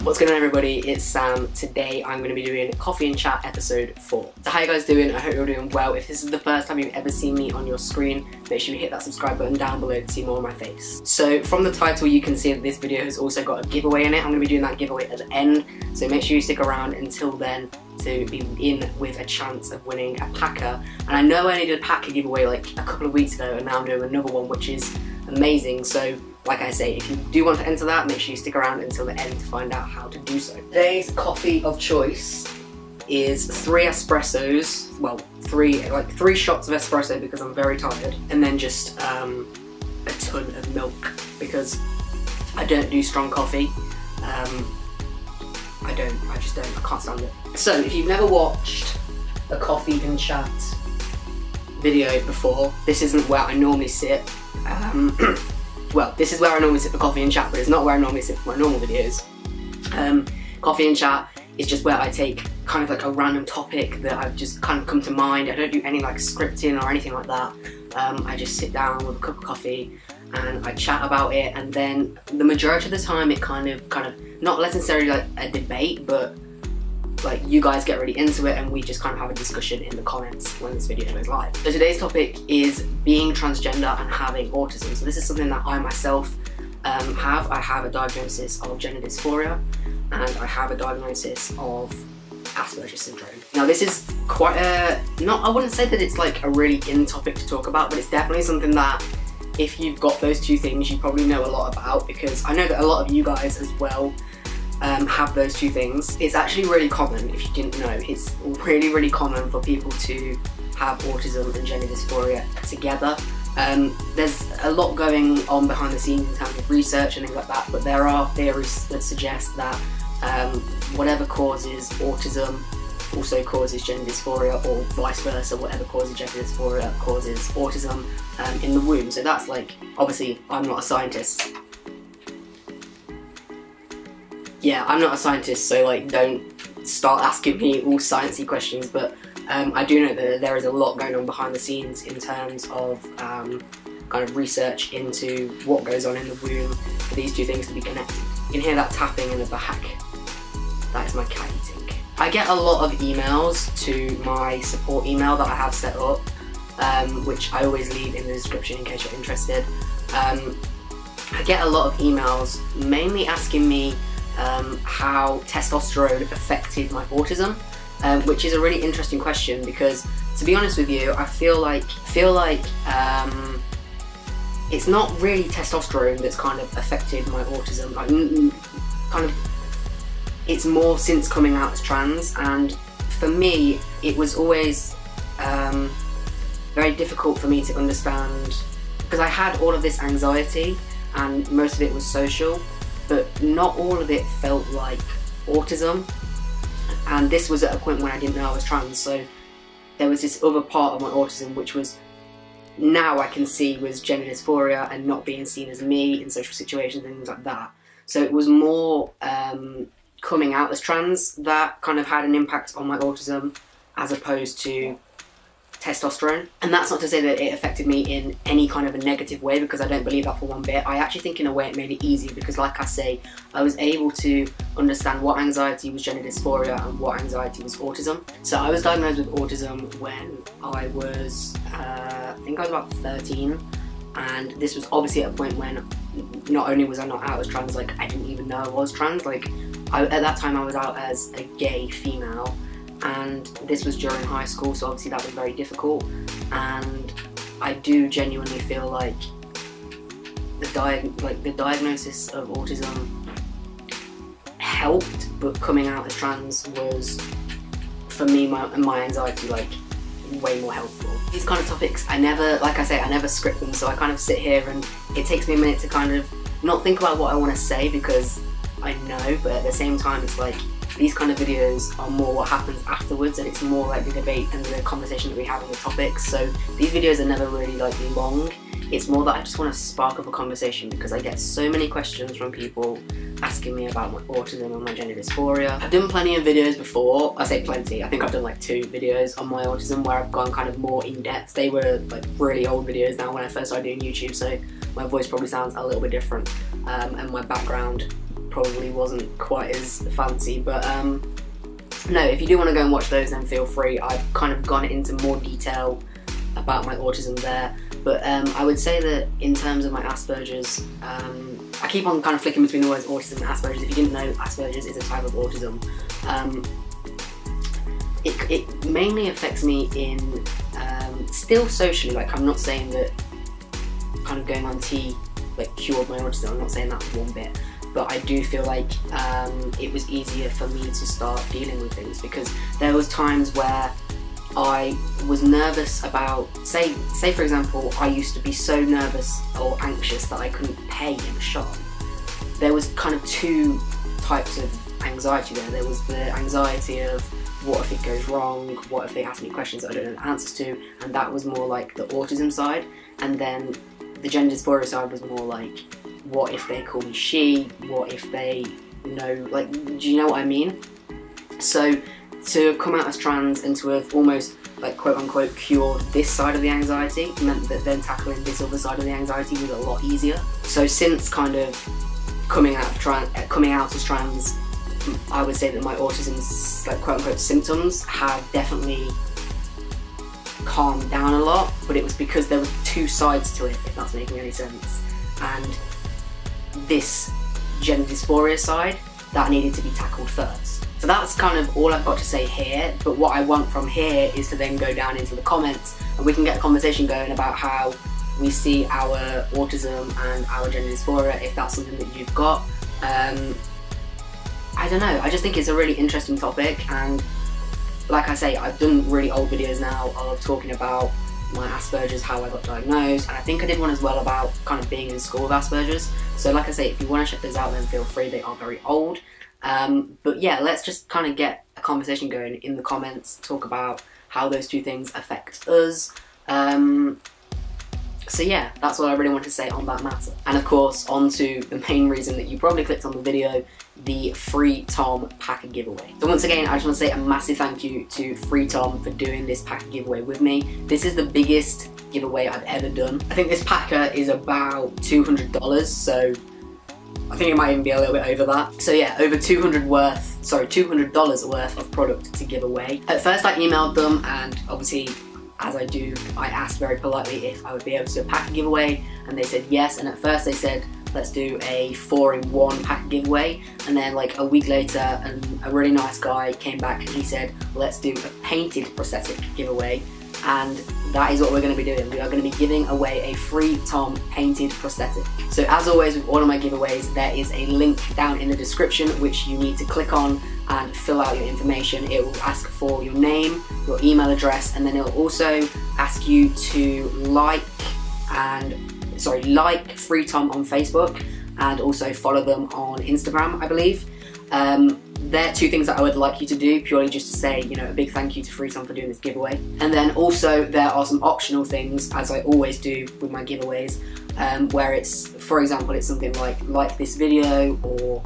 What's going on, everybody? It's Sam. Today I'm going to be doing Coffee and Chat episode 4. So how you guys doing? I hope you're doing well. If this is the first time you've ever seen me on your screen, make sure you hit that subscribe button down below to see more of my face. So from the title you can see that this video has also got a giveaway in it. I'm going to be doing that giveaway at the end, so make sure you stick around until then to be in with a chance of winning a PACKER. And I know I only did a PACKER giveaway like a couple of weeks ago, and now I'm doing another one, which is amazing. So like I say, if you do want to enter that, make sure you stick around until the end to find out how to do so. Today's coffee of choice is 3 espressos, well, three shots of espresso because I'm very tired, and then just a ton of milk because I don't do strong coffee. I can't stand it. So if you've never watched a Coffee and Chat video before, this isn't where I normally sit. Well, this is where I normally sit for Coffee and Chat, but it's not where I normally sit for my normal videos. Coffee and Chat is just where I take kind of like a random topic that I've just kind of come to mind. I don't do any like scripting or anything like that. I just sit down with a cup of coffee and I chat about it, and then the majority of the time it kind of not necessarily like a debate, but like you guys get really into it and we just kind of have a discussion in the comments when this video goes live. So today's topic is being transgender and having autism. So this is something that I myself have. I have a diagnosis of gender dysphoria and I have a diagnosis of Asperger's syndrome. Now this is quite I wouldn't say that it's like a really in topic to talk about, but it's definitely something that if you've got those two things you probably know a lot about, because I know that a lot of you guys as well have those two things. It's actually really common, if you didn't know, it's really common for people to have autism and gender dysphoria together. There's a lot going on behind the scenes in terms of research and things like that, but there are theories that suggest that whatever causes autism also causes gender dysphoria, or vice versa, whatever causes gender dysphoria causes autism in the womb. So that's like, obviously I'm not a scientist. Yeah, I'm not a scientist, so like don't start asking me all sciencey questions, but I do know that there is a lot going on behind the scenes in terms of kind of research into what goes on in the womb for these two things to be connected. You can hear that tapping in the back. That is my cat eating. I get a lot of emails to my support email that I have set up, which I always leave in the description in case you're interested. I get a lot of emails mainly asking me how testosterone affected my autism, which is a really interesting question, because to be honest with you, I feel like it's not really testosterone that's kind of affected my autism. Like, it's more since coming out as trans, and for me it was always very difficult for me to understand, because I had all of this anxiety and most of it was social, but not all of it felt like autism. And this was at a point when I didn't know I was trans, so there was this other part of my autism which was, now I can see, was gender dysphoria and not being seen as me in social situations and things like that. So it was more coming out as trans that kind of had an impact on my autism as opposed to testosterone. And that's not to say that it affected me in any kind of a negative way, because I don't believe that for one bit. I actually think in a way it made it easier, because like I say, I was able to understand what anxiety was gender dysphoria and what anxiety was autism. So I was diagnosed with autism when I was, I think I was about 13, and this was obviously at a point when not only was I not out as trans, like I didn't even know I was trans. Like at that time I was out as a gay female, and this was during high school, so obviously that was very difficult. And I do genuinely feel like the diagnosis of autism helped, but coming out as trans was, for me, my anxiety, like way more helpful. These kind of topics, I never, like I say, I never script them, so I kind of sit here and it takes me a minute to kind of not think about what I want to say, because I know, but at the same time it's like, these kind of videos are more what happens afterwards, and it's more like the debate and the conversation that we have on the topics. So these videos are never really like long. It's more that I just want to spark up a conversation, because I get so many questions from people asking me about my autism and my gender dysphoria. I've done plenty of videos before. I say plenty, I think I've done like 2 videos on my autism where I've gone kind of more in depth. They were like really old videos now when I first started doing YouTube, so my voice probably sounds a little bit different, and my background probably wasn't quite as fancy, but no, if you do want to go and watch those, then feel free. I've kind of gone into more detail about my autism there, but I would say that in terms of my Asperger's, I keep on kind of flicking between the words autism and Asperger's. If you didn't know, Asperger's is a type of autism. It mainly affects me in still socially. Like, I'm not saying that kind of going on tea like cured my autism. I'm not saying that one bit, but I do feel like it was easier for me to start dealing with things, because there was times where I was nervous about, say for example, I used to be so nervous or anxious that I couldn't pay in a shop. There was kind of two types of anxiety there. There was the anxiety of, what if it goes wrong? What if they ask me questions that I don't know the answers to? And that was more like the autism side. And then the gender dysphoria side was more like, what if they call me she? What if they know, like, do you know what I mean? So to have come out as trans and to have almost, like, quote unquote cured this side of the anxiety meant that then tackling this other side of the anxiety was a lot easier. So since kind of coming out as trans, I would say that my autism's, like, quote unquote symptoms have definitely calmed down a lot, but it was because there were two sides to it, if that's making any sense. And this gender dysphoria side, that needed to be tackled first. So that's kind of all I've got to say here, but what I want from here is to then go down into the comments and we can get a conversation going about how we see our autism and our gender dysphoria, if that's something that you've got. I don't know, I just think it's a really interesting topic, and like I say, I've done really old videos now of talking about my Asperger's, how I got diagnosed, and I think I did one as well about kind of being in school with Asperger's. So like I say, if you want to check those out, then feel free, they are very old. But yeah, let's just kind of get a conversation going in the comments, talk about how those two things affect us. So yeah, that's what I really want to say on that matter. And of course, on to the main reason that you probably clicked on the video, the Freetom PACKER giveaway. So once again, I just want to say a massive thank you to Freetom for doing this PACKER giveaway with me. This is the biggest giveaway I've ever done. I think this PACKER is about $200, so I think it might even be a little bit over that. So yeah, over $200 worth of product to give away. At first I emailed them, and obviously, as I do, I asked very politely if I would be able to do a PACKER giveaway, and they said yes. And at first they said, let's do a 4-in-1 PACKER giveaway, and then like a week later, a really nice guy came back and he said, let's do a painted prosthetic giveaway. And that is what we're going to be doing. We are going to be giving away a Freetom Painted Prosthetic. So as always with all of my giveaways, there is a link down in the description which you need to click on and fill out your information. It will ask for your name, your email address, and then it will also ask you to like Freetom on Facebook, and also follow them on Instagram, I believe. They're two things that I would like you to do, purely just to say, you know, a big thank you to Freetom for doing this giveaway. And then also there are some optional things, as I always do with my giveaways, where it's, for example, it's something like this video, or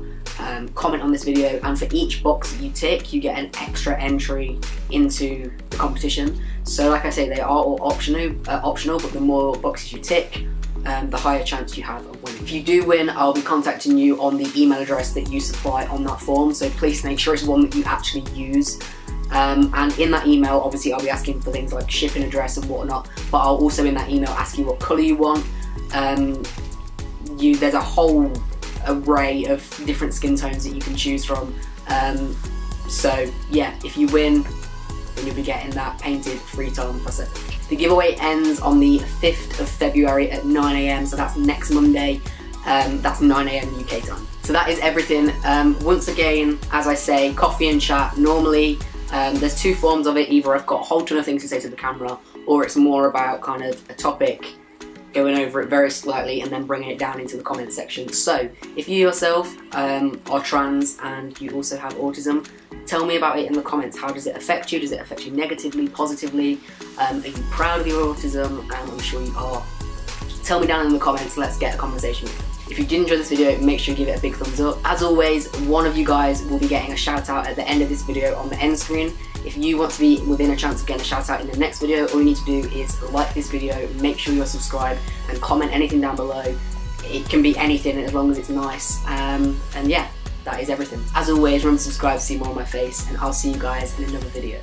comment on this video, and for each box that you tick, you get an extra entry into the competition. So like I say, they are all optional, but the more boxes you tick, the higher chance you have of winning. If you do win, I'll be contacting you on the email address that you supply on that form, so please make sure it's one that you actually use. And in that email, obviously I'll be asking for things like shipping address and whatnot, but I'll also in that email ask you what colour you want. There's a whole array of different skin tones that you can choose from. So yeah, if you win, then you'll be getting that painted Freetom prosthetic. The giveaway ends on the 5th of February at 9 AM, so that's next Monday. That's 9 AM UK time. So that is everything. Once again, as I say, coffee and chat. Normally, there's two forms of it. Either I've got a whole ton of things to say to the camera, or it's more about kind of a topic, going over it very slightly and then bringing it down into the comment section. So if you yourself are trans and you also have autism, tell me about it in the comments. How does it affect you? Does it affect you negatively, positively? Are you proud of your autism? I'm sure you are. Tell me down in the comments, let's get a conversation. If you did enjoy this video, make sure you give it a big thumbs up. As always, one of you guys will be getting a shout out at the end of this video on the end screen. If you want to be within a chance of getting a shout out in the next video, all you need to do is like this video, make sure you're subscribed, and comment anything down below. It can be anything as long as it's nice. And yeah, that is everything. As always, remember to subscribe to see more of my face, and I'll see you guys in another video.